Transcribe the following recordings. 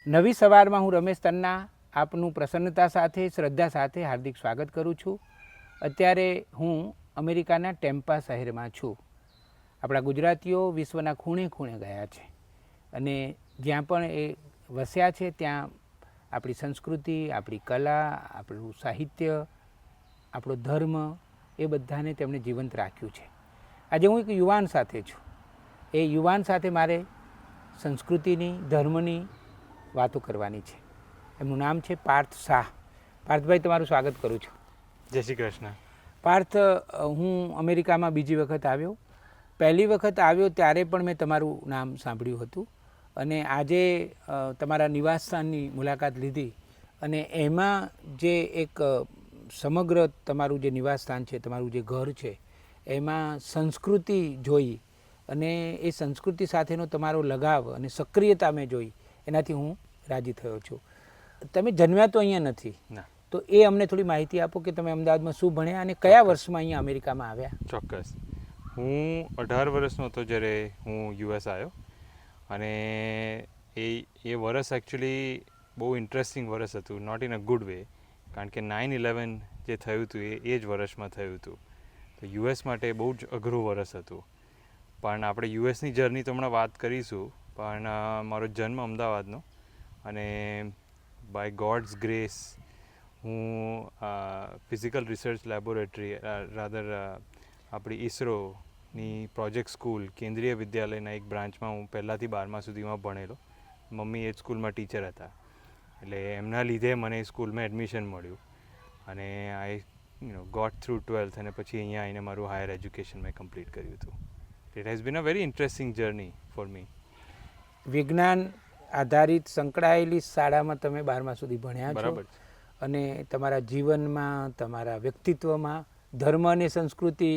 નવી સવારમાં હું રમેશ તન્ના આપનું પ્રસન્નતા સાથે શ્રદ્ધા સાથે હાર્દિક સ્વાગત કરું છું. અત્યારે હું અમેરિકાના ટેમ્પા શહેરમાં છું. આપણા ગુજરાતીઓ વિશ્વના ખૂણે ખૂણે ગયા છે અને જ્યાં પણ એ વસ્યા છે ત્યાં આપણી સંસ્કૃતિ, આપણી કલા, આપણું સાહિત્ય, આપણો ધર્મ એ બધાને તેમણે જીવંત રાખ્યું છે. આજે હું એક યુવાન સાથે છું. એ યુવાન સાથે મારે સંસ્કૃતિની, ધર્મની વાતો કરવાની છે. એમનું નામ છે પાર્થ શાહ. પાર્થભાઈ, તમારું સ્વાગત કરું છું. જય શ્રી કૃષ્ણ. પાર્થ, હું અમેરિકામાં બીજી વખત આવ્યો. પહેલી વખત આવ્યો ત્યારે પણ મેં તમારું નામ સાંભળ્યું હતું અને આજે તમારા નિવાસસ્થાનની મુલાકાત લીધી અને એમાં જે એક સમગ્ર તમારું જે નિવાસસ્થાન છે, તમારું જે ઘર છે, એમાં સંસ્કૃતિ જોઈ અને એ સંસ્કૃતિ સાથેનો તમારો લગાવ અને સક્રિયતા મેં જોઈ, એનાથી હું રાજી થયો છું. તમે જન્મ્યા તો અહીંયા નથી, તો એ અમને થોડી માહિતી આપો કે તમે અમદાવાદમાં શું ભણ્યા અને કયા વર્ષમાં અહીંયા અમેરિકામાં આવ્યા? ચોક્કસ. હું 18 વર્ષનો હતો જ્યારે હું યુએસ આવ્યો અને એ વર્ષ એકચ્યુઅલી બહુ ઇન્ટરેસ્ટિંગ વર્ષ હતું, not in a good way, કારણ કે 9/11 જે થયું હતું એ જ વર્ષમાં થયું હતું. તો યુએસ માટે બહુ જ અઘરું વર્ષ હતું. પણ આપણે યુએસની જર્ની તો હમણાં વાત કરીશું, પણ મારો જન્મ અમદાવાદનો અને બાય ગોડ્સ ગ્રેસ હું ફિઝિકલ રિસર્ચ લેબોરેટરી રાધર આપણી ઈસરોની પ્રોજેક્ટ સ્કૂલ કેન્દ્રીય વિદ્યાલયના એક બ્રાન્ચમાં હું પહેલાંથી 12મા સુધીમાં ભણેલો. મમ્મી એ જ સ્કૂલમાં ટીચર હતા એટલે એમના લીધે મને સ્કૂલમાં એડમિશન મળ્યું અને આઈ ગોટ થ્રુ 12th અને પછી અહીંયા આવીને મારું હાયર એજ્યુકેશન મેં કમ્પ્લીટ કર્યું હતું. It has been a very interesting journey for me. વિજ્ઞાન આધારિત સંકળાયેલી શાળામાં તમે 12મા સુધી ભણ્યા છો. બરાબર. અને તમારા જીવનમાં, તમારા વ્યક્તિત્વમાં ધર્મ અને સંસ્કૃતિ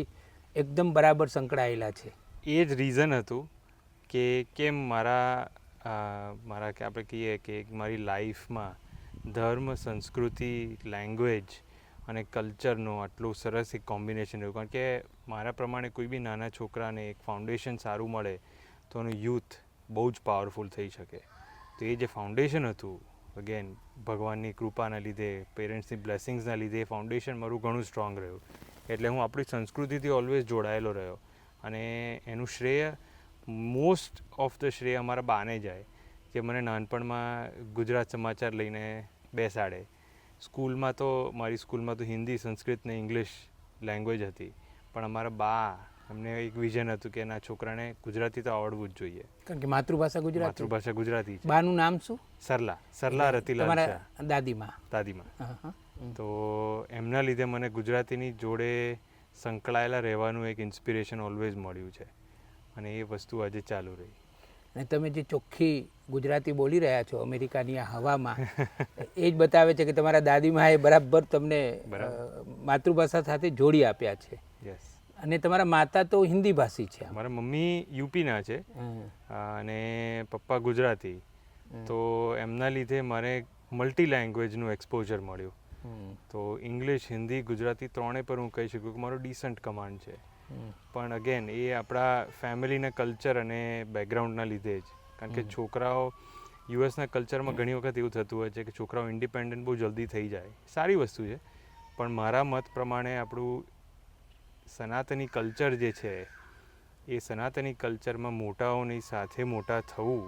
એકદમ બરાબર સંકળાયેલા છે. એ જ રીઝન હતું કે કેમ મારા કે આપણે કહીએ કે મારી લાઈફમાં ધર્મ, સંસ્કૃતિ, લેંગ્વેજ અને કલ્ચરનું આટલું સરસ એક કોમ્બિનેશન રહ્યું. કારણ કે મારા પ્રમાણે કોઈ બી નાના છોકરાને એક ફાઉન્ડેશન સારું મળે તો એનું યુથ બહુ જ પાવરફુલ થઈ શકે. તો એ જે ફાઉન્ડેશન હતું, અગેન ભગવાનની કૃપાના લીધે, પેરેન્ટ્સની બ્લેસિંગ્સના લીધે એ ફાઉન્ડેશન મારું ઘણું સ્ટ્રોંગ રહ્યું. એટલે હું આપણી સંસ્કૃતિથી ઓલવેઝ જોડાયેલો રહ્યો અને એનું શ્રેય, મોસ્ટ ઓફ ધ શ્રેય અમારા બાને જાય, જે મને નાનપણમાં ગુજરાત સમાચાર લઈને બેસાડે. સ્કૂલમાં તો મારી સ્કૂલમાં તો હિન્દી, સંસ્કૃત ને ઇંગ્લિશ લેંગ્વેજ હતી, પણ અમારા બા, એમને એક વિઝન હતું કે એના છોકરાને ગુજરાતી તો આવડવું જ જોઈએ. કારણ કે માતૃભાષા ગુજરાતી. માતૃભાષા ગુજરાતી છે. બાનું નામ શું? સરલા રતિલાલ શાહ. દાદીમાં. તો એમના લીધે મને ગુજરાતીની જોડે સંકળાયેલા રહેવાનું એક ઇન્સ્પિરેશન ઓલવેઝ મળ્યું છે અને એ વસ્તુ આજે ચાલુ રહી. અને તમે જે ચોખ્ખી ગુજરાતી બોલી રહ્યા છો અમેરિકાની આ હવામાં, એ જ બતાવે છે કે તમારા દાદીમાએ બરાબર તમને માતૃભાષા સાથે જોડી આપ્યા છે. યસ. અને તમારા માતા તો હિન્દી ભાષી છે. મારા મમ્મી યુપીના છે અને પપ્પા ગુજરાતી. તો એમના લીધે મારે મલ્ટી લેંગ્વેજનું એક્સપોઝર મળ્યું. તો ઇંગ્લિશ, હિન્દી, ગુજરાતી ત્રણેય પર હું કહી શકું કે મારો ડિસન્ટ કમાન્ડ છે. પણ અગેન એ આપણા ફેમિલીના કલ્ચર અને બેકગ્રાઉન્ડના લીધે જ. કારણ કે છોકરાઓ યુએસના કલ્ચરમાં ઘણી વખત એવું થતું હોય છે કે છોકરાઓ ઇન્ડિપેન્ડન્ટ બહુ જલ્દી થઈ જાય. સારી વસ્તુ છે, પણ મારા મત પ્રમાણે આપણું સનાતની કલ્ચર જે છે, એ સનાતની કલ્ચરમાં મોટાઓની સાથે મોટા થવું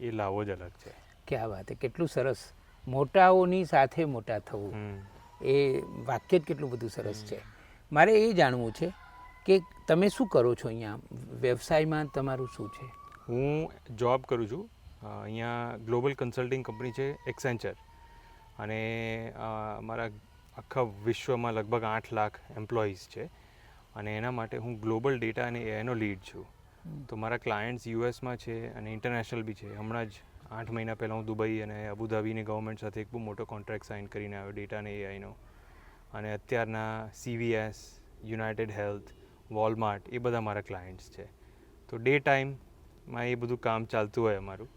એ લાવો જ અલગ છે. ક્યાં વાત છે, કેટલું સરસ. મોટાઓની સાથે મોટા થવું, એ વાક્ય જ કેટલું બધું સરસ છે. મારે એ જાણવું છે કે તમે શું કરો છો અહીંયા? વ્યવસાયમાં તમારું શું છે? હું જોબ કરું છું. અહીંયા ગ્લોબલ કન્સલ્ટિંગ કંપની છે એક્સેન્ચર અને મારા આખા વિશ્વમાં લગભગ 8 લાખ એમ્પ્લોઈઝ છે અને એના માટે હું ગ્લોબલ ડેટા અને એનો લીડ છું. તો મારા ક્લાયન્ટ્સ યુએસમાં છે અને ઇન્ટરનેશનલ બી છે. હમણાં જ 8 મહિના પહેલાં હું દુબઈ અને અબુધાબીની ગવર્મેન્ટ સાથે એક બહુ મોટો કોન્ટ્રાક્ટ સાઇન કરીને આવ્યો ડેટા અને એઆઈનો. અને અત્યારના CVS, યુનાઇટેડ હેલ્થ, વોલમાર્ટ, એ બધા મારા ક્લાયન્ટ્સ છે. તો ડે ટાઈમમાં એ બધું કામ ચાલતું હોય અમારું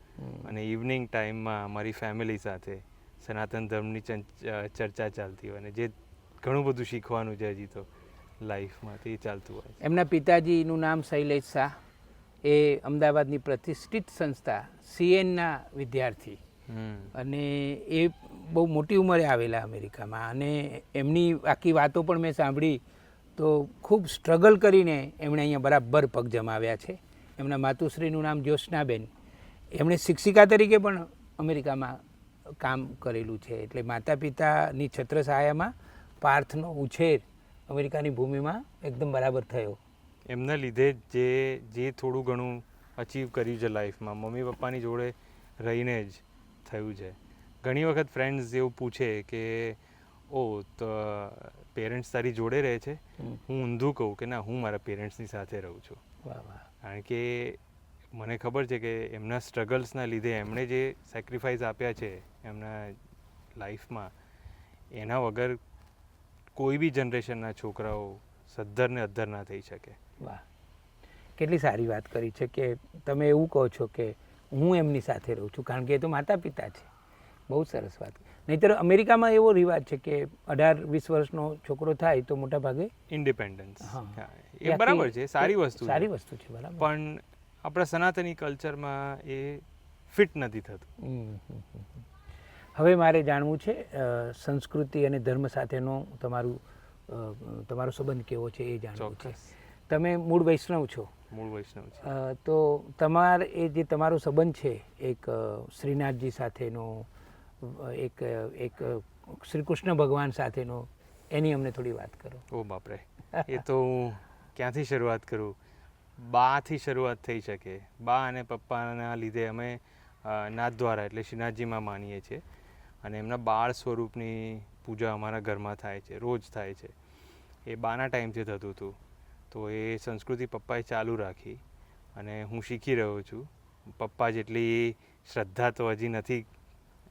અને ઇવનિંગ ટાઈમમાં અમારી ફેમિલી સાથે સનાતન ધર્મની ચર્ચા ચાલતી હોય અને જે ઘણું બધું શીખવાનું છે હજી તો લાઈફમાં, તે ચાલતું હોય. એમના પિતાજીનું નામ શૈલેષ શાહ, એ અમદાવાદની પ્રતિષ્ઠિત સંસ્થા CNના વિદ્યાર્થી અને એ બહુ મોટી ઉંમરે આવેલા અમેરિકામાં, અને એમની આખી વાતો પણ મેં સાંભળી તો ખૂબ સ્ટ્રગલ કરીને એમણે અહીંયા બરાબર પગ જમાવ્યા છે. એમના માતુશ્રીનું નામ જ્યોત્સનાબેન, એમણે શિક્ષિકા તરીકે પણ અમેરિકામાં કામ કરેલું છે. એટલે માતા પિતાની છત્રછાયામાં પાર્થનો ઉછેર અમેરિકાની ભૂમિમાં એકદમ બરાબર થયો. એમના લીધે જે થોડું ઘણું અચીવ કર્યું છે લાઈફમાં મમ્મી પપ્પાની જોડે રહીને જ થયું છે. ઘણી વખત ફ્રેન્ડ્સ એવું પૂછે કે ઓ તો પેરેન્ટ્સ તારી જોડે રહે છે? હું ઊંધું કહું કે ના, હું મારા પેરેન્ટ્સની સાથે રહું છું. કારણ કે મને ખબર છે કે એમના સ્ટ્રગલ્સના લીધે એમણે જે સેક્રિફાઈસ આપ્યા છે એમના લાઈફમાં, એના વગર કોઈ બી જનરેશનના છોકરાઓ સદ્ધર ને અદ્ધર ના થઈ શકે. વાહ, કેટલી સારી વાત કરી છે કે તમે એવું કહો છો કે હું એમની સાથે રહું છું, કારણ કે એ તો માતા પિતા છે. બહુ સરસ વાત. નહીંતર અમેરિકામાં એવો રિવાજ છે કે 18-20 વર્ષનો છોકરો થાય તો મોટા ભાગે ઇન્ડિપેન્ડન્સ. એ બરાબર છે, સારી વસ્તુ છે, બરાબર. પણ આપણા સનાતની કલ્ચરમાં એ ફિટ નથી થતું. હવે મારે જાણવું છે સંસ્કૃતિ અને ધર્મ સાથેનો તમારો સંબંધ કેવો છે એ જાણવું છે. તમે મૂળ વૈષ્ણવ છો? મૂળ વૈષ્ણવ છે. તો તમારે એ જે તમારો સંબંધ છે એક શ્રીનાથજી સાથેનો, એક શ્રી કૃષ્ણ ભગવાન સાથેનો, એની અમને થોડી વાત કરો. ઓ બાપરે, એ તો હું ક્યાંથી શરૂઆત કરું? બાથી શરૂઆત થઈ શકે. બા અને પપ્પાના લીધે અમે નાથદ્વારા એટલે શ્રીનાથજીમાં માનીએ છીએ, અને એમના બાળ સ્વરૂપની પૂજા અમારા ઘરમાં થાય છે, રોજ થાય છે. એ બાના ટાઈમથી થતું હતું, તો એ સંસ્કૃતિ પપ્પાએ ચાલુ રાખી અને હું શીખી રહ્યો છું. પપ્પા જેટલી શ્રદ્ધા તો હજી નથી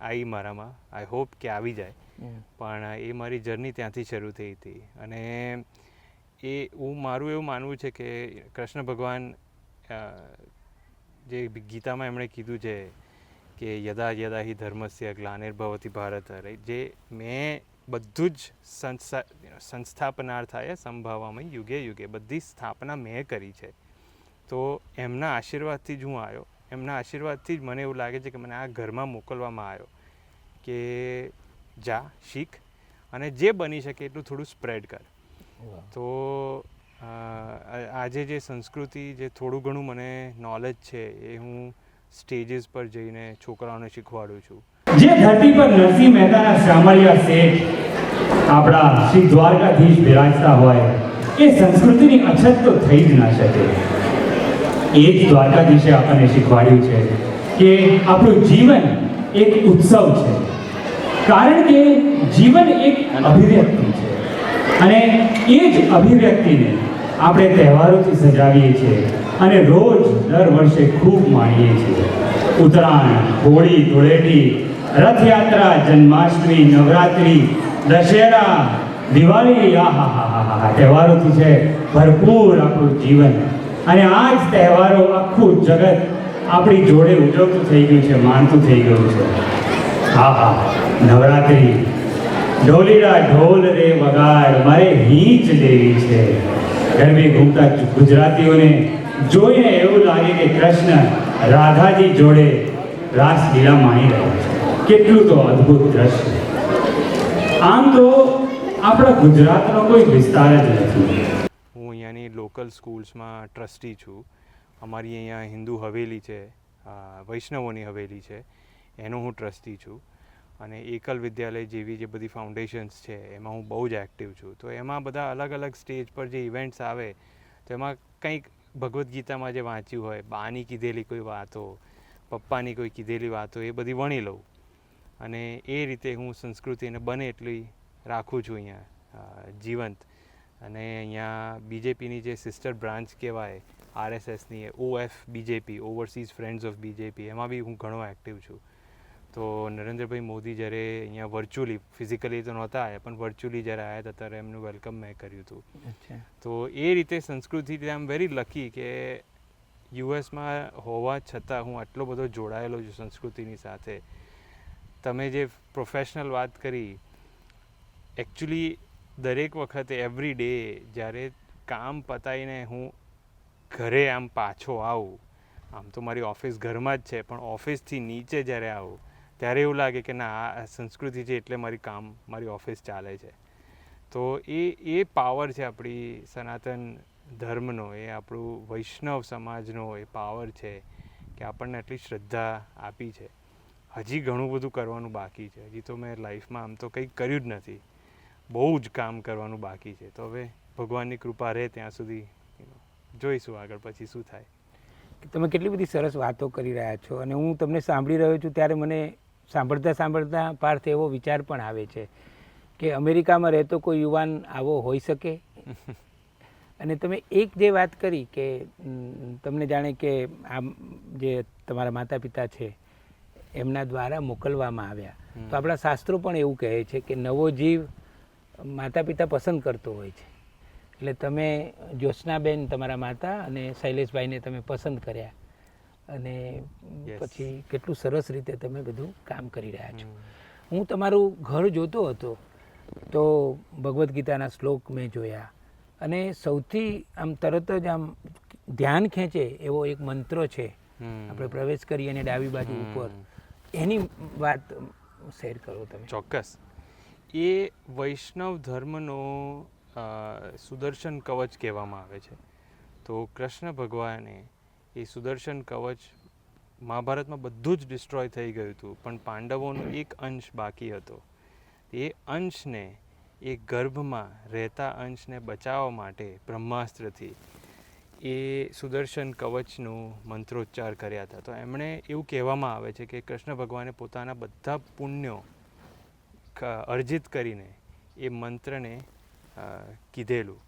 આવી મારામાં, આઈ હોપ કે આવી જાય, પણ એ મારી જર્ની ત્યાંથી શરૂ થઈ હતી. અને મારું એવું માનવું છે કે કૃષ્ણ ભગવાન જે ગીતામાં એમણે કીધું છે કે યદા યદા હિ ધર્મસ્ય ગ્લાનિર્ભવતિ ભારત, જે મેં બધું જ સંસ્થાપનાર્થાય સંભાવામય યુગે યુગે, બધી સ્થાપના મેં કરી છે. તો એમના આશીર્વાદથી જ હું આવ્યો. એમના આશીર્વાદથી જ મને એવું લાગે છે કે મને આ ઘરમાં મોકલવામાં આવ્યો કે જા, શીખ, અને જે બની શકે એટલું થોડું સ્પ્રેડ કર. તો આજે જે સંસ્કૃતિ, જે થોડું ઘણું મને નોલેજ છે એ હું સ્ટેજીસ પર જઈને છોકરાઓને શીખવાડું છું. જે ધરતી પર નરસિંહ મહેતાના શામળિયા શેઠ આપણા શ્રી દ્વારકાધીશ બિરાજતા હોય, એ સંસ્કૃતિની અછત તો થઈ જ ના શકે. એ જ દ્વારકાધીશે આપણને શીખવાડ્યું છે કે આપણું જીવન એક ઉત્સવ છે, કારણ કે જીવન એક અભિવ્યક્તિ છે, અને એ જ અભિવ્યક્તિને આપણે તહેવારોથી સજાવીએ છીએ અને રોજ દર વર્ષે ખૂબ માણીએ છીએ. ઉત્તરાયણ, હોળી, ધૂળેટી, રથયાત્રા, જન્માષ્ટમી, નવરાત્રિ, દશેરા, દિવાળી, આહાહાહા, તહેવારોથી છે ભરપૂર આપણું જીવન. અને આ જ તહેવારો આખું જગત આપણી જોડે ઉજવતું થઈ ગયું છે, માનતું થઈ ગયું છે. હા, નવરાત્રિ, ઢોલીડા ઢોલ રે વગાડ, મારે હીંચ લેવી છે. ગરબે ઘૂમતા ગુજરાતીઓને જોઈને એવું લાગે કે કૃષ્ણ રાધાજી જોડે રાસલીલા માણી રહ્યા છે. કેટલું તો અદ્ભુત દ્રશ્ય. આમ તો આપણા ગુજરાતનો કોઈ વિસ્તાર જ નથી. હું અહીંયાની લોકલ સ્કૂલ્સમાં ટ્રસ્ટી છું. અમારી અહીંયા હિન્દુ હવેલી છે, વૈષ્ણવોની હવેલી છે, એનો હું ટ્રસ્ટી છું. અને એકલ વિદ્યાલય જેવી જે બધી ફાઉન્ડેશન્સ છે એમાં હું બહુ જ એક્ટિવ છું. તો એમાં બધા અલગ અલગ સ્ટેજ પર જે ઇવેન્ટ્સ આવે તો એમાં કંઈક ભગવદ્ ગીતામાં જે વાંચ્યું હોય, બાની કીધેલી કોઈ વાતો, પપ્પાની કોઈ કીધેલી વાતો, એ બધી વણી લઉં. અને એ રીતે હું સંસ્કૃતિને બને એટલી રાખું છું અહીંયા જીવંત. અને અહીંયા બીજેપીની જે સિસ્ટર બ્રાન્ચ કહેવાય RSSની, OF BJP, overseas friends of BJP, એમાં બી હું ઘણો એક્ટિવ છું. તો નરેન્દ્રભાઈ મોદી જ્યારે અહીંયા વર્ચ્યુઅલી, ફિઝિકલી તો નહોતા આવ્યા, પણ વર્ચ્યુઅલી જ્યારે આવ્યા હતા ત્યારે એમનું વેલકમ મેં કર્યું હતું. તો એ રીતે સંસ્કૃતિથી આઈ એમ વેરી લકી કે યુએસમાં હોવા છતાં હું આટલો બધો જોડાયેલો છું સંસ્કૃતિની સાથે. તમે જે પ્રોફેશનલ વાત કરી, એકચ્યુઅલી દરેક વખતે એવરી ડે જ્યારે કામ પતાવીને હું ઘરે આમ પાછો આવું, આમ તો મારી ઓફિસ ઘરમાં જ છે, પણ ઓફિસથી નીચે જ્યારે આવું ત્યારે એવું લાગે કે ના આ સંસ્કૃતિ છે એટલે મારી ઓફિસ ચાલે છે. તો એ પાવર છે આપણી સનાતન ધર્મનો, એ આપણું વૈષ્ણવ સમાજનો એ પાવર છે કે આપણને આટલી શ્રદ્ધા આપી છે. હજી ઘણું બધું કરવાનું બાકી છે. હજી તો મેં લાઈફમાં આમ તો કંઈક કર્યું જ નથી, બહુ જ કામ કરવાનું બાકી છે. તો હવે ભગવાનની કૃપા રહે ત્યાં સુધી જોઈશું આગળ પછી શું થાય. તમે કેટલી બધી સરસ વાતો કરી રહ્યા છો અને હું તમને સાંભળી રહ્યો છું ત્યારે મને સાંભળતા પાર્થ એવો વિચાર પણ આવે છે કે અમેરિકામાં રહેતો કોઈ યુવાન આવો હોઈ શકે. અને તમે એક જે વાત કરી કે તમને જાણે કે આ જે તમારા માતા પિતા છે એમના દ્વારા મોકલવામાં આવ્યા, તો આપણા શાસ્ત્રો પણ એવું કહે છે કે નવો જીવ માતા પિતા પસંદ કરતો હોય છે. એટલે તમે જ્યોત્સનાબેન તમારા માતા અને શૈલેષભાઈને તમે પસંદ કર્યા અને પછી કેટલું સરસ રીતે તમે બધું કામ કરી રહ્યા છો. હું તમારું ઘર જોતો હતો તો ભગવદ્ ગીતાના શ્લોક મેં જોયા અને સૌથી આમ તરત જ આમ ધ્યાન ખેંચે એવો એક મંત્ર છે, આપણે પ્રવેશ કરીએ અને ડાબી બાજુ ઉપર, એની વાત શેર કરો તમે. ચોક્કસ. એ વૈષ્ણવ ધર્મનો સુદર્શન કવચ કહેવામાં આવે છે. તો કૃષ્ણ ભગવાને એ સુદર્શન કવચ, મહાભારતમાં બધું જ ડિસ્ટ્રોય થઈ ગયું હતું પણ પાંડવોનો એક અંશ બાકી હતો. એ અંશને, એ ગર્ભમાં રહેતા અંશને બચાવવા માટે બ્રહ્માસ્ત્રથી એ સુદર્શન કવચનું મંત્રોચ્ચાર કર્યા હતા. તો એમણે એવું કહેવામાં આવે છે કે કૃષ્ણ ભગવાને પોતાના બધા પુણ્યો અર્જિત કરીને એ મંત્રને કીધેલું.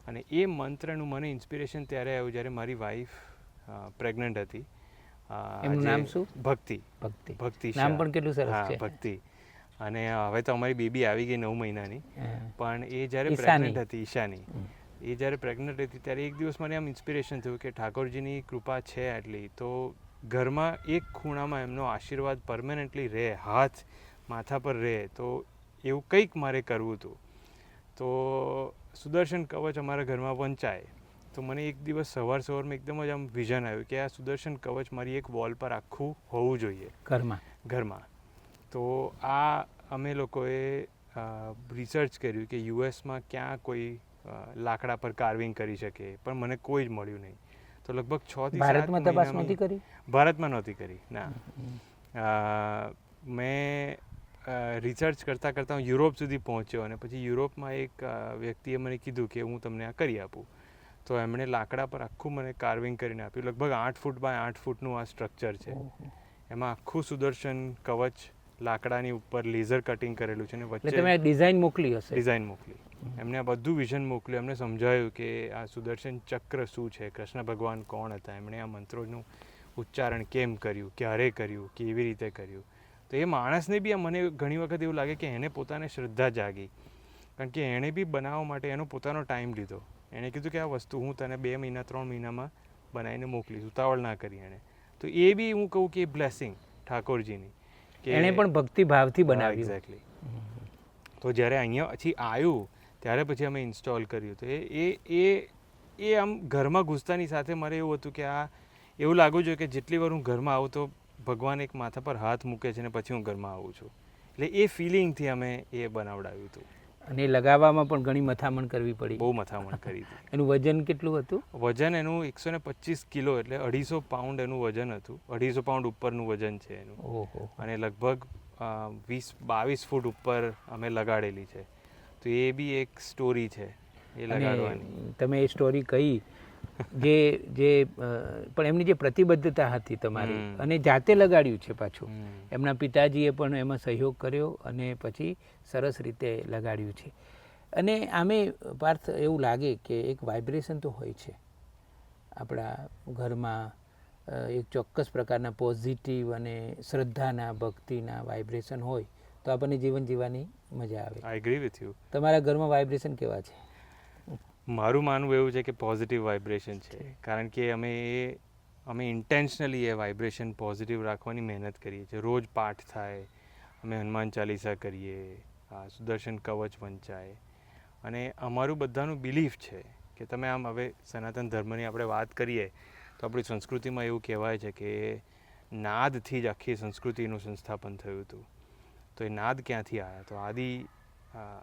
અને એ મંત્રનું મને ઇન્સ્પિરેશન ત્યારે આવ્યું જ્યારે મારી વાઈફ પ્રેગ્નન્ટ હતી. એમનું નામ શું? ભક્તિ. ભક્તિ નામ પણ કેટલું સરસ છે. ભક્તિ. અને હવે તો અમારી બેબી આવી ગઈ 9 મહિનાની. પણ એ જ્યારે ઈશાની. પ્રેગ્નન્ટ હતી, ઈશાની, એ જ્યારે પ્રેગ્નન્ટ હતી ત્યારે એક દિવસ મને આમ ઇન્સ્પિરેશન થયું કે ઠાકોરજીની કૃપા છે આટલી, તો ઘરમાં એક ખૂણામાં એમનો આશીર્વાદ પરમેનન્ટલી રહે, હાથ માથા પર રહે, તો એવું કંઈક મારે કરવું હતું. તો સુદર્શન કવચ અમારા ઘરમાં વંચાય. તો મને એક દિવસ સવારમાં એકદમ જ આમ વિઝન આવ્યું કે આ સુદર્શન કવચ મારી એક વોલ પર આખું હોવું જોઈએ ઘરમાં. તો આ અમે લોકોએ રિસર્ચ કર્યું કે યુએસમાં ક્યાં કોઈ લાકડા પર કાર્વિંગ કરી શકે, પણ મને કોઈ જ મળ્યું નહીં. તો લગભગ 6 થી 7 ભારતમાં તપાસ નહોતી કરી? ભારતમાં નહોતી કરી, ના. મેં રિસર્ચ કરતાં હું યુરોપ સુધી પહોંચ્યો અને પછી યુરોપમાં એક વ્યક્તિએ મને કીધું કે હું તમને આ કરી આપું. તો એમણે લાકડા પર આખું મને કાર્વિંગ કરીને આપ્યું. લગભગ 8 ફૂટ બાય 8 ફૂટનું આ સ્ટ્રક્ચર છે. એમાં આખું સુદર્શન કવચ લાકડાની ઉપર લેઝર કટિંગ કરેલું છે અને વચ્ચે તમે ડિઝાઇન મોકલી હશે? ડિઝાઇન મોકલી. એમને આ બધું વિઝન મોકલ્યું. એમને સમજાયું કે આ સુદર્શન ચક્ર શું છે, કૃષ્ણ ભગવાન કોણ હતા, એમણે આ મંત્રોનું ઉચ્ચારણ કેમ કર્યું, ક્યારે કર્યું, કેવી રીતે કર્યું. તો એ માણસને બી મને ઘણી વખત એવું લાગે કે એને પોતાને શ્રદ્ધા જાગી, કારણ કે એણે બી બનાવવા માટે એનો પોતાનો ટાઈમ લીધો. એણે કીધું કે આ વસ્તુ હું તને 2 મહિના 3 મહિનામાં બનાવીને મોકલીશ, ઉતાવળ ના કરી એણે. તો એ બી હું કહું કે બ્લેસિંગ ઠાકોરજીની, કે એણે પણ ભક્તિ ભાવથી બનાવ્યું. એક્ઝેક્ટલી. તો જ્યારે અહીંયા પછી આવ્યું ત્યારે પછી અમે ઇન્સ્ટોલ કર્યું. તો એ આમ ઘરમાં ઘૂસતાની સાથે મારે એવું હતું કે આ એવું લાગવું જોઈએ કે જેટલી વાર હું ઘરમાં આવું તો ભગવાન એક માથા પર હાથ મૂકે છે ને પછી હું ઘરમાં આવું છું. એટલે એ ફિલિંગથી અમે એ બનાવડાવ્યું હતું. અને લગાવવામાં પણ ઘણી મથામણ કરવી પડી? બહુ મથામણ કરી હતી. એનું વજન કેટલું હતું? વજન એનું 125 કિલો, એટલે 250 પાઉન્ડ એનું વજન હતું. 250 પાઉન્ડ ઉપરનું વજન છે એનું. ઓહો. અને લગભગ 20-22 ફૂટ ઉપર અમે લગાડેલી છે. તો એ બી એક સ્ટોરી છે એ લગાડવાની. તમે એ સ્ટોરી કહી, જે પણ એમની જે પ્રતિબદ્ધતા હતી તમારી, અને જાતે લગાડ્યું છે પાછું. એમના પિતાજીએ પણ એમાં સહયોગ કર્યો અને પછી સરસ રીતે લગાડ્યું છે. અને આમે પાર્થ એવું લાગે કે એક વાઇબ્રેશન તો હોય છે આપણા ઘરમાં, એક ચોક્કસ પ્રકારના પોઝિટિવ અને શ્રદ્ધાના, ભક્તિના વાઇબ્રેશન હોય તો આપણને જીવન જીવવાની મજા આવે. I agree with you. તમારા ઘરમાં વાઇબ્રેશન કેવા છે? મારું માનવું એવું છે કે પોઝિટિવ વાઇબ્રેશન છે, કારણ કે અમે ઇન્ટેન્શનલી એ વાઇબ્રેશન પોઝિટિવ રાખવાની મહેનત કરીએ છીએ. રોજ પાઠ થાય, અમે હનુમાન ચાલીસા કરીએ, સુદર્શન કવચ વંચાય. અને અમારું બધાનું બિલીફ છે કે તમે આમ હવે સનાતન ધર્મની આપણે વાત કરીએ તો આપણી સંસ્કૃતિમાં એવું કહેવાય છે કે નાદથી જ આખી સંસ્કૃતિનું સંસ્થાપન થયું હતું. તો એ નાદ ક્યાંથી આવ્યા? તો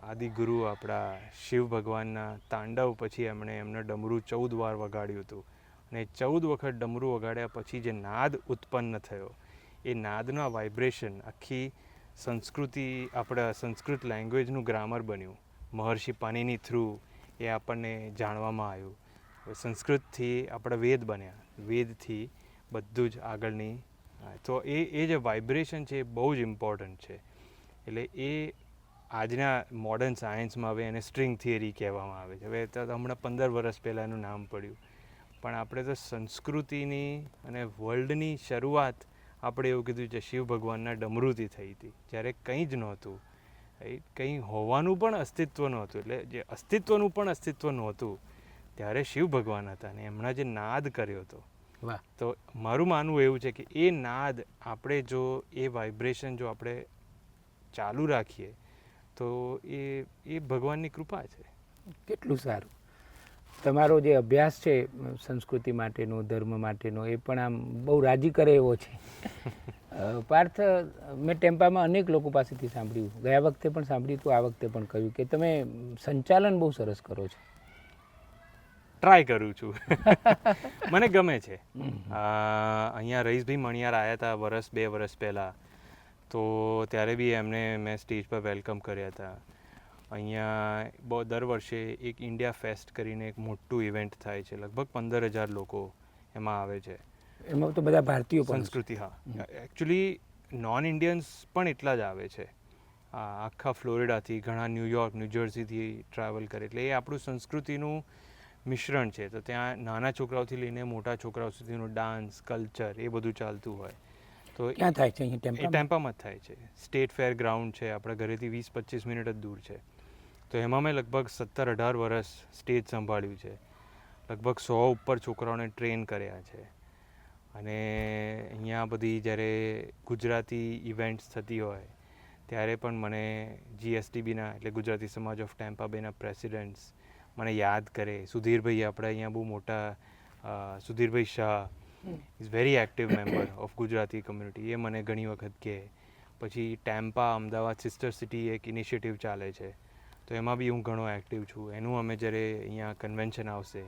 આદિગુરુ આપણા શિવ ભગવાનના તાંડવ પછી એમણે ડમરું 14 વાર વગાડ્યું હતું. અને 14 વખત ડમરું વગાડ્યા પછી જે નાદ ઉત્પન્ન થયો, એ નાદના વાઇબ્રેશન આખી સંસ્કૃતિ, આપણા સંસ્કૃત લેંગ્વેજનું ગ્રામર બન્યું. મહર્ષિ પાણીની થ્રુ એ આપણને જાણવામાં આવ્યું. સંસ્કૃતથી આપણા વેદ બન્યા, વેદથી બધું જ આગળની. તો એ જે વાઇબ્રેશન છે એ બહુ જ ઇમ્પોર્ટન્ટ છે. એટલે એ આજના મોડર્ન સાયન્સમાં હવે એને સ્ટ્રિંગ થિયરી કહેવામાં આવે છે. હવે તો હમણાં 15 વર્ષ પહેલાં એનું નામ પડ્યું. પણ આપણે તો સંસ્કૃતિની અને વર્લ્ડની શરૂઆત આપણે એવું કીધું છે શિવ ભગવાનના ડમરૂથી થઈ હતી, જ્યારે કંઈ જ નહોતું, કંઈ હોવાનું પણ અસ્તિત્વ નહોતું. એટલે જે અસ્તિત્વનું પણ અસ્તિત્વ નહોતું ત્યારે શિવ ભગવાન હતા અને એમણે જે નાદ કર્યો હતો. વાહ. તો મારું માનવું એવું છે કે એ નાદ આપણે જો એ વાઇબ્રેશન જો આપણે ચાલુ રાખીએ તો એ ભગવાનની કૃપા છે. કેટલું સારું. તમારો જે અભ્યાસ છે સંસ્કૃતિ માટેનો, ધર્મ માટેનો, એ પણ આમ બહુ રાજી કરે એવો છે. પાર્થ, મેં ટેમ્પામાં અનેક લોકો પાસેથી સાંભળ્યું, ગયા વખતે પણ સાંભળ્યું હતું, આ વખતે પણ કહ્યું કે તમે સંચાલન બહુ સરસ કરો છો. ટ્રાય કરું છું. મને ગમે છે. અહીંયા રઈસભાઈ મણિયાર આવ્યા હતા 2 વર્ષ પહેલાં, તો ત્યારે બી મેં સ્ટેજ પર વેલકમ કર્યા હતા. અહીંયા દર વર્ષે એક ઇન્ડિયા ફેસ્ટ કરીને એક મોટું ઇવેન્ટ થાય છે, લગભગ 15,000 લોકો એમાં આવે છે. એમાં તો બધા ભારતીયો પણ છે. સંસ્કૃતિ, હા. એકચ્યુઅલી નોન ઇન્ડિયન્સ પણ એટલા જ આવે છે. આખા ફ્લોરિડાથી, ઘણા ન્યૂયોર્ક, ન્યૂજર્સીથી ટ્રાવેલ કરે. એટલે એ આપણું સંસ્કૃતિનું મિશ્રણ છે. તો ત્યાં નાના છોકરાઓથી લઈને મોટા છોકરાઓ સુધીનું ડાન્સ, કલ્ચર એ બધું ચાલતું હોય. તો ક્યાં થાય છે? એ ટેમ્પામાં જ થાય છે. સ્ટેટ ફેર ગ્રાઉન્ડ છે, આપણા ઘરેથી 20-25 મિનિટ જ દૂર છે. તો એમાં મેં લગભગ 17-18 વર્ષ સ્ટેજ સંભાળ્યું છે. લગભગ 100 ઉપર છોકરાઓને ટ્રેન કર્યા છે. અને અહીંયા બધી જ્યારે ગુજરાતી ઇવેન્ટ્સ થતી હોય ત્યારે પણ મને GSTBના એટલે ગુજરાતી સમાજ ઓફ ટેમ્પા બેના પ્રેસિડેન્ટ્સ મને યાદ કરે. સુધીરભાઈ, આપણે અહીંયા બહુ મોટા Sudhirbhai Shah is very active member of Gujarati community. એ મને ઘણી વખત કહે. પછી ટેમ્પા અમદાવાદ સિસ્ટર સિટી એક ઇનિશિયેટિવ ચાલે છે, તો એમાં બી હું ઘણો એક્ટિવ છું. એનું અમે જ્યારે અહીંયા કન્વેન્શન આવશે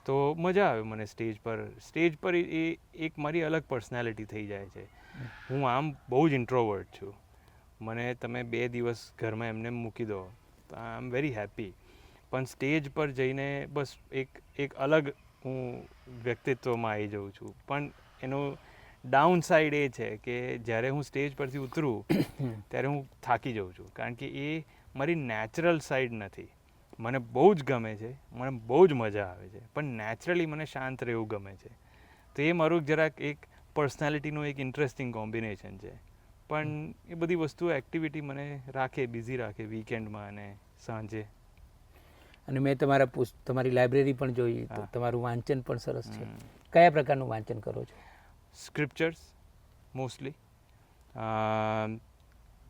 તો મજા આવે મને સ્ટેજ પર એ એક મારી અલગ પર્સનાલિટી થઈ જાય છે. હું આમ બહુ જ ઇન્ટ્રોવર્ટ છું. મને તમે 2 દિવસ ઘરમાં એમને મૂકી દો તો આઈ એમ વેરી હેપી. પણ સ્ટેજ પર જઈને બસ એક અલગ હું વ્યક્તિત્વમાં આવી જાઉં છું. પણ એનો ડાઉન સાઈડ એ છે કે જ્યારે હું સ્ટેજ પરથી ઉતરું ત્યારે હું થાકી જાઉં છું, કારણ કે એ મારી નેચરલ સાઈડ નથી. મને બહુ જ ગમે છે, મને બહુ જ મજા આવે છે, પણ નેચરલી મને શાંત રહેવું ગમે છે. તો એ મારું જરાક એક પર્સનાલિટીનું એક ઇન્ટરેસ્ટિંગ કોમ્બિનેશન છે. પણ એ બધી વસ્તુઓ એક્ટિવિટી મને બિઝી રાખે વીકેન્ડમાં અને સાંજે. અને મેં તમારી લાઇબ્રેરી પણ જોઈ, તો તમારું વાંચન પણ સરસ છે. કયા પ્રકારનું વાંચન કરો છો? સ્ક્રિપ્ચર્સ મોસ્ટલી.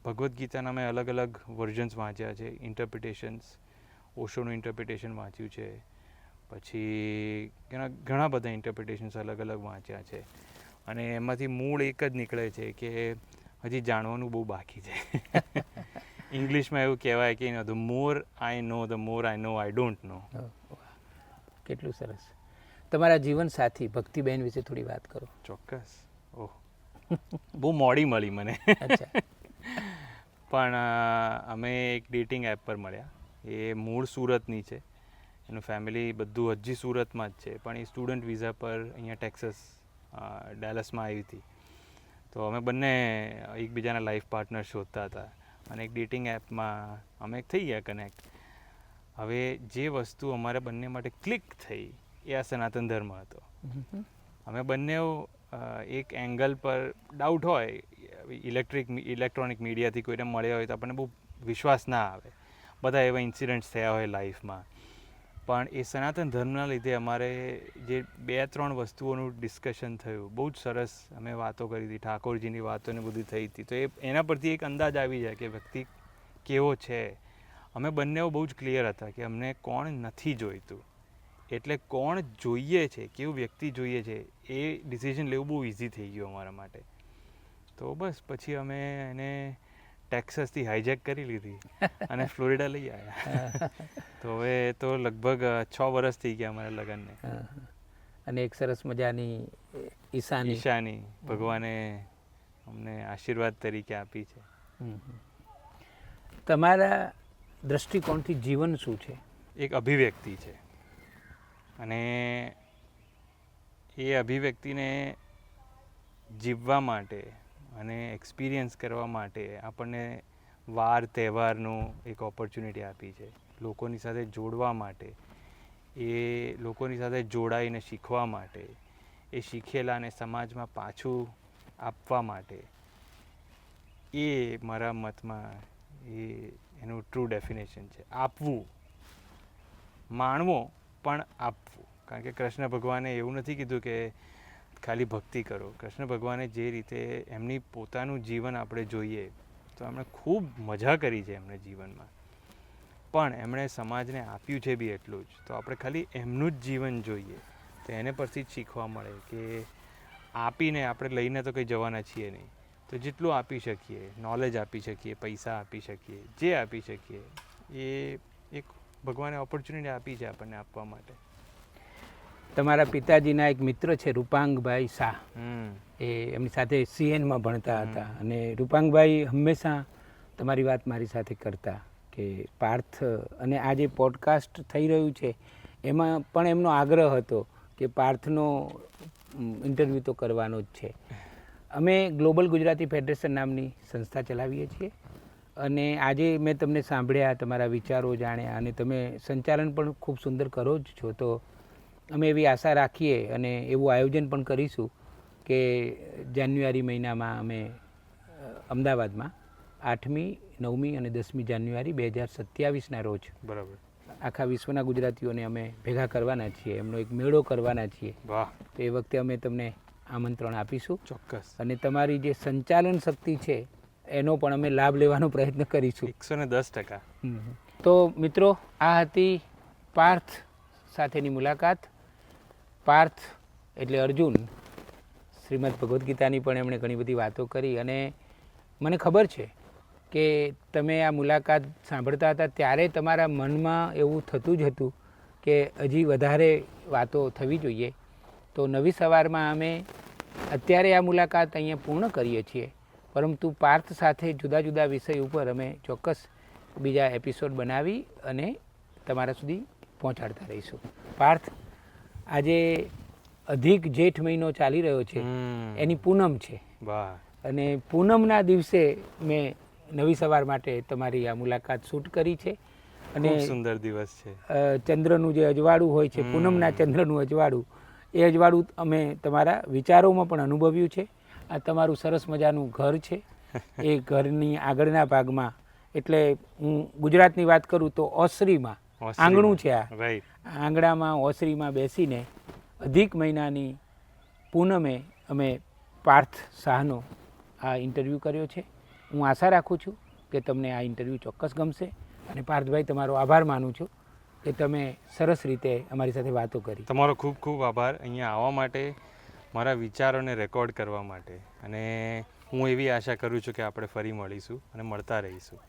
ભગવદ્ ગીતાના મેં અલગ અલગ વર્ઝન્સ વાંચ્યા છે, ઇન્ટરપ્રિટેશન્સ. ઓશોનું ઇન્ટરપ્રિટેશન વાંચ્યું છે. પછી ઘણા બધા ઇન્ટરપ્રિટેશન્સ અલગ અલગ વાંચ્યા છે. અને એમાંથી મૂળ એક જ નીકળે છે કે હજી જાણવાનું બહુ બાકી છે. ઇંગ્લિશમાં એવું કહેવાય કે the more I know the more I know I don't know. કેટલું સરસ. તમારા જીવન સાથી ભક્તિબેન વિશે થોડી વાત કરો. ચોક્કસ. ઓહ, બહુ મોડી મળી મને. પણ અમે એક ડેટિંગ એપ પર મળ્યા. એ મૂળ સુરતની છે, એનું ફેમિલી બધું હજી સુરતમાં જ છે, પણ એ સ્ટુડન્ટ વિઝા પર અહીંયા ટેક્સાસ ડેલસમાં આવી હતી. તો અમે બંને એકબીજાના લાઈફ પાર્ટનર શોધતા હતા અને એક ડેટિંગ એપમાં અમે થઈ ગયા કનેક્ટ. હવે જે વસ્તુ અમારા બંને માટે ક્લિક થઈ એ આ સનાતન ધર્મ હતો. અમે બંને એક એંગલ પર ડાઉટ હોય, ઇલેક્ટ્રોનિક મીડિયાથી કોઈને મળ્યા હોય તો આપણને બહુ વિશ્વાસ ના આવે. બધા એવા ઇન્સિડન્ટ્સ થયા હોય લાઈફમાં. પણ એ સનાતન ધર્મના લીધે અમારે જે 2-3 વસ્તુઓનું ડિસ્કશન થયું, બહુ જ સરસ અમે વાતો કરી હતી, ઠાકોરજીની વાતોને બધી થઈ હતી. તો એના પરથી એક અંદાજ આવી જાય કે વ્યક્તિ કેવો છે. અમે બંને બહુ જ ક્લિયર હતા કે અમને કોણ નથી જોઈતું, એટલે કોણ જોઈએ છે, કેવું વ્યક્તિ જોઈએ છે, એ ડિસિઝન લેવું બહુ ઇઝી થઈ ગયું અમારા માટે. તો બસ પછી અમે એને ટેક્સાસથી હાઈજેક કરી લીધી અને ફ્લોરિડા લઈ આવ્યા. તો હવે તો લગભગ 6 વર્ષ થઈ ગયા અમારા લગ્નને. અને એક સરસ મજાની ઈશાની ભગવાને અમને આશીર્વાદ તરીકે આપી છે. તમારા દૃષ્ટિકોણથી જીવન શું છે? એક અભિવ્યક્તિ છે અને એ અભિવ્યક્તિને જીવવા માટે અને એક્સપિરિયન્સ કરવા માટે આપણને વાર તહેવારનું એક ઓપોર્ચ્યુનિટી આપી છે. લોકોની સાથે જોડવા માટે, એ લોકોની સાથે જોડાઈને શીખવા માટે, એ શીખેલાને સમાજમાં પાછું આપવા માટે, એ મારા મતમાં એનું ટ્રુ ડેફિનેશન છે. આપવું, માણવો પણ આપવું. કારણ કે કૃષ્ણ ભગવાને એવું નથી કીધું કે ખાલી ભક્તિ કરો. કૃષ્ણ ભગવાને જે રીતે એમની પોતાનું જીવન આપણે જોઈએ તો એમણે ખૂબ મજા કરી છે એમને જીવનમાં, પણ એમણે સમાજને આપ્યું છે બી એટલું જ. તો આપણે ખાલી એમનું જ જીવન જોઈએ તો એને પરથી જ શીખવા મળે કે આપીને આપણે લઈને તો કંઈ જવાના છીએ નહીં. તો જેટલું આપી શકીએ, નોલેજ આપી શકીએ, પૈસા આપી શકીએ, જે આપી શકીએ, એ એક ભગવાને ઓપોર્ચ્યુનિટી આપી છે આપણને આપવા માટે. તમારા પિતાજીના એક મિત્ર છે રૂપાંગભાઈ શાહ, એ એમની સાથે CNમાં ભણતા હતા અને રૂપાંગભાઈ હંમેશા તમારી વાત મારી સાથે કરતા કે પાર્થ, અને આ જે પોડકાસ્ટ થઈ રહ્યું છે એમાં પણ એમનો આગ્રહ હતો કે પાર્થનો ઇન્ટરવ્યૂ તો કરવાનો જ છે. અમે ગ્લોબલ ગુજરાતી ફેડરેશન નામની સંસ્થા ચલાવીએ છીએ અને આજે મેં તમને સાંભળ્યા, તમારા વિચારો જાણ્યા અને તમે સંચાલન પણ ખૂબ સુંદર કરો જ છો. તો અમે એવી આશા રાખીએ અને એવું આયોજન પણ કરીશું કે જાન્યુઆરી મહિનામાં અમે અમદાવાદમાં 8મી, 9મી અને 10મી જાન્યુઆરી 2027ના રોજ બરાબર આખા વિશ્વના ગુજરાતીઓને અમે ભેગા કરવાના છીએ, એમનો એક મેળો કરવાના છીએ. વાહ! તો એ વખતે અમે તમને આમંત્રણ આપીશું. ચોક્કસ. અને તમારી જે સંચાલન શક્તિ છે એનો પણ અમે લાભ લેવાનો પ્રયત્ન કરીશું. 110%. તો મિત્રો, આ હતી પાર્થ સાથેની મુલાકાત. પાર્થ એટલે અર્જુન. શ્રીમદ ભગવદ્ ગીતાની પણ એમણે ઘણી બધી વાતો કરી અને મને ખબર છે કે તમે આ મુલાકાત સાંભળતા હતા ત્યારે તમારા મનમાં એવું થતું જ હતું કે હજી વધારે વાતો થવી જોઈએ. તો નવી સવારમાં અમે અત્યારે આ મુલાકાત અહીંયા પૂર્ણ કરીએ છીએ, પરંતુ પાર્થ સાથે જુદા જુદા વિષય ઉપર અમે ચોક્કસ બીજા એપિસોડ બનાવી અને તમારા સુધી પહોંચાડતા રહીશું. પાર્થ, આજે અધિક જેઠ મહિનો ચાલી રહ્યો છે, એની પૂનમ છે. વાહ! અને પૂનમના દિવસે મેં નવી સવાર માટે તમારી આ મુલાકાત શૂટ કરી છે. અને ખૂબ સુંદર દિવસ છે. ચંદ્રનું જે અજવાળું હોય છે, પૂનમના ચંદ્રનું અજવાળું, એ અજવાળું અમે તમારા વિચારોમાં પણ અનુભવ્યું છે. આ તમારું સરસ મજાનું ઘર છે. એ ઘરની આગળના ભાગમાં, એટલે હું ગુજરાતની વાત કરું તો ઓસરીમાં આંગણું છે. આ આંગણામાં ઓસરીમાં બેસીને અધિક મહિનાની પૂનમે અમે પાર્થ શાહનો આ ઇન્ટરવ્યૂ કર્યો છે. હું આશા રાખું છું કે તમને આ ઇન્ટરવ્યૂ ચોક્કસ ગમશે અને પાર્થભાઈ, તમારો આભાર માનું છું કે તમે સરસ રીતે અમારી સાથે વાતો કરી. તમારો ખૂબ ખૂબ આભાર અહીંયા આવવા માટે, મારા વિચારોને રેકોર્ડ કરવા માટે. અને હું એવી આશા કરું છું કે આપણે ફરી મળીશું અને મળતા રહીશું.